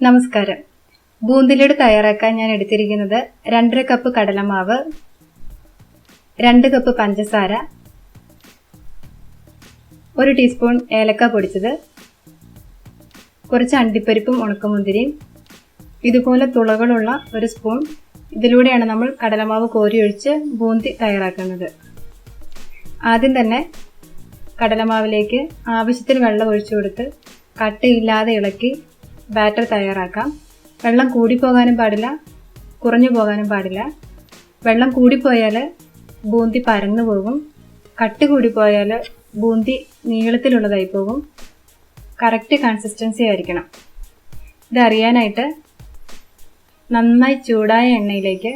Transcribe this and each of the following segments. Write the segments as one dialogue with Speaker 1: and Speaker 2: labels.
Speaker 1: നമസ്കാരം. ബൂന്തി ലഡു തയ്യാറാക്കാൻ ഞാൻ എടുത്തിരിക്കുന്നത് 2.5 കപ്പ് കടലമാവ്, 2 കപ്പ് പഞ്ചസാര, 1 ടീസ്പൂൺ ഏലക്ക പൊടിച്ചത്, കുറച്ച് അണ്ടിപ്പരിപ്പും ഉണക്കമുന്തിരിയും, ഇതുപോലെ തുളകളുള്ള ഒരു സ്പൂൺ. ഇതിലൂടെയാണ് നമ്മൾ കടലമാവ് കോരിയൊഴിച്ച് ബൂന്തി തയ്യാറാക്കുന്നത്. ആദ്യം തന്നെ കടലമാവിലേക്ക് ആവശ്യത്തിന് വെള്ളം ഒഴിച്ചു കൊടുത്ത് കട്ടയില്ലാതെ ഇളക്കി ബാറ്റർ തയ്യാറാക്കാം. വെള്ളം കൂടിപ്പോകാനും പാടില്ല, കുറഞ്ഞു പോകാനും പാടില്ല. വെള്ളം കൂടിപ്പോയാൽ ബൂന്തി പരന്നു പോകും, കട്ടി കൂടിപ്പോയാൽ ബൂന്തി നീളത്തിലുള്ളതായി പോകും. കറക്റ്റ് കൺസിസ്റ്റൻസി ആയിരിക്കണം. ഇതറിയാനായിട്ട് നന്നായി ചൂടായ എണ്ണയിലേക്ക്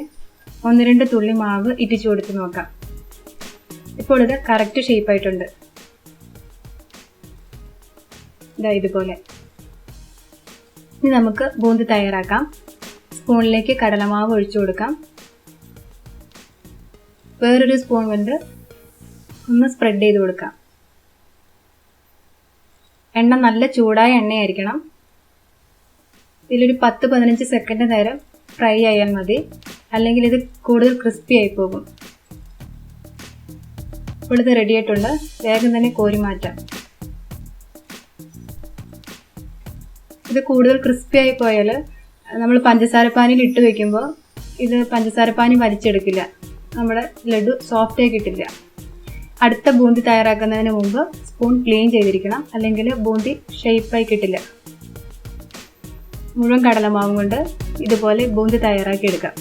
Speaker 1: 1-2 തുള്ളി മാവ് ഇറ്റിച്ചു കൊടുത്ത് നോക്കാം. ഇപ്പോൾ ഇത് കറക്റ്റ് ഷേപ്പായിട്ടുണ്ട്. ഇതുപോലെ. ഇനി നമുക്ക് ബൂന്തി തയ്യാറാക്കാം. സ്പൂണിലേക്ക് കടലമാവ് ഒഴിച്ചു കൊടുക്കാം. വേറൊരു സ്പൂൺ കൊണ്ട് ഒന്ന് സ്പ്രെഡ് ചെയ്ത് കൊടുക്കാം. എണ്ണ നല്ല ചൂടായ എണ്ണയായിരിക്കണം. ഇതിലൊരു 10-15 സെക്കൻഡ് നേരം ഫ്രൈ ആയാൽ മതി, അല്ലെങ്കിൽ ഇത് കൂടുതൽ ക്രിസ്പി ആയി പോകും. ഇപ്പോൾ ഇത് റെഡി ആയിട്ടുണ്ട്. വേഗം തന്നെ കോരി മാറ്റാം. ഇത് കൂടുതൽ ക്രിസ്പി ആയി പോയാൽ നമ്മൾ പഞ്ചസാരപ്പാനിയിൽ ഇട്ട് വെക്കുമ്പോൾ ഇത് പഞ്ചസാരപ്പാനി വലിച്ചെടുക്കില്ല, നമ്മുടെ ലഡു സോഫ്റ്റ് ആയി കിട്ടില്ല. അടുത്ത ബൂന്തി തയ്യാറാക്കുന്നതിന് മുമ്പ് സ്പൂൺ ക്ലീൻ ചെയ്തിരിക്കണം, അല്ലെങ്കിൽ ബൂന്തി ഷേപ്പായി കിട്ടില്ല. മുഴുവൻ കടലമാവും കൊണ്ട് ഇതുപോലെ ബൂന്തി തയ്യാറാക്കി എടുക്കാം.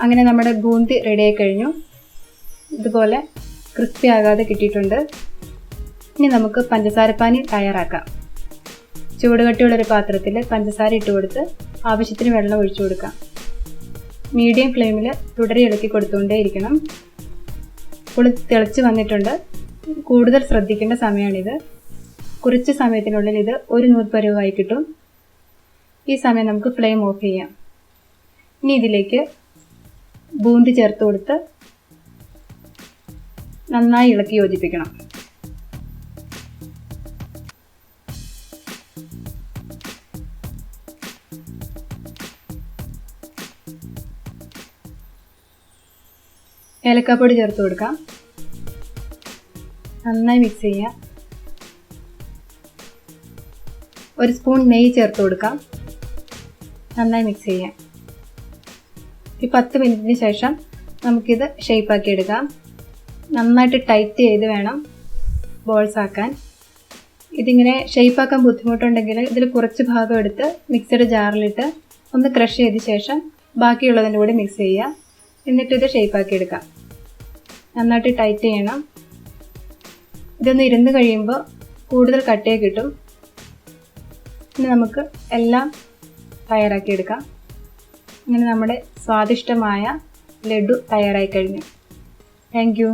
Speaker 1: അങ്ങനെ നമ്മുടെ ബൂന്തി റെഡിയായി കഴിഞ്ഞു. ഇതുപോലെ ക്രിസ്പി ആകാതെ കിട്ടിയിട്ടുണ്ട്. ഇനി നമുക്ക് പഞ്ചസാരപ്പാനി തയ്യാറാക്കാം. ചൂടുകട്ടിയുള്ളൊരു പാത്രത്തിൽ പഞ്ചസാര ഇട്ട് കൊടുത്ത് ആവശ്യത്തിന് വെള്ളം ഒഴിച്ചു കൊടുക്കാം. മീഡിയം ഫ്ലെയിമിൽ തുടരെ ഇളക്കി കൊടുത്തുകൊണ്ടേയിരിക്കണം. ഇപ്പോൾ തിളച്ച് വന്നിട്ടുണ്ട്. കൂടുതൽ ശ്രദ്ധിക്കേണ്ട സമയമാണിത്. കുറച്ച് സമയത്തിനുള്ളിൽ ഇത് ഒരു നൂൽപ്പരുവായി കിട്ടും. ഈ സമയം നമുക്ക് ഫ്ലെയിം ഓഫ് ചെയ്യാം. ഇനി ഇതിലേക്ക് ബൂന്തി ചേർത്ത് കൊടുത്ത് നന്നായി ഇളക്കി യോജിപ്പിക്കണം. ഏലക്കാപ്പൊടി ചേർത്ത് കൊടുക്കാം. നന്നായി മിക്സ് ചെയ്യാം. 1 സ്പൂൺ നെയ്യ് ചേർത്ത് കൊടുക്കാം. നന്നായി മിക്സ് ചെയ്യാം. ഈ 10 മിനിറ്റിന് ശേഷം നമുക്കിത് ഷേപ്പാക്കി എടുക്കാം. നന്നായിട്ട് ടൈറ്റ് ചെയ്ത് വേണം ബോൾസ് ആക്കാൻ. ഇതിങ്ങനെ ഷേപ്പാക്കാൻ ബുദ്ധിമുട്ടുണ്ടെങ്കിൽ ഇതിൽ കുറച്ച് ഭാഗം എടുത്ത് മിക്സഡ് ജാറിലിട്ട് ഒന്ന് ക്രഷ് ചെയ്ത ശേഷം ബാക്കിയുള്ളതിൻ്റെ കൂടി മിക്സ് ചെയ്യുക. എന്നിട്ട് ഇത് ഷേപ്പാക്കി എടുക്കാം. നന്നായിട്ട് ടൈറ്റ് ചെയ്യണം. ഇതൊന്ന് ഇരുന്ന് കഴിയുമ്പോൾ കൂടുതൽ കട്ടിയായി കിട്ടും. ഇനി നമുക്ക് എല്ലാം തയ്യാറാക്കി എടുക്കാം. അങ്ങനെ നമ്മുടെ സ്വാദിഷ്ടമായ ലഡു തയ്യാറായി കഴിഞ്ഞു. Thank you.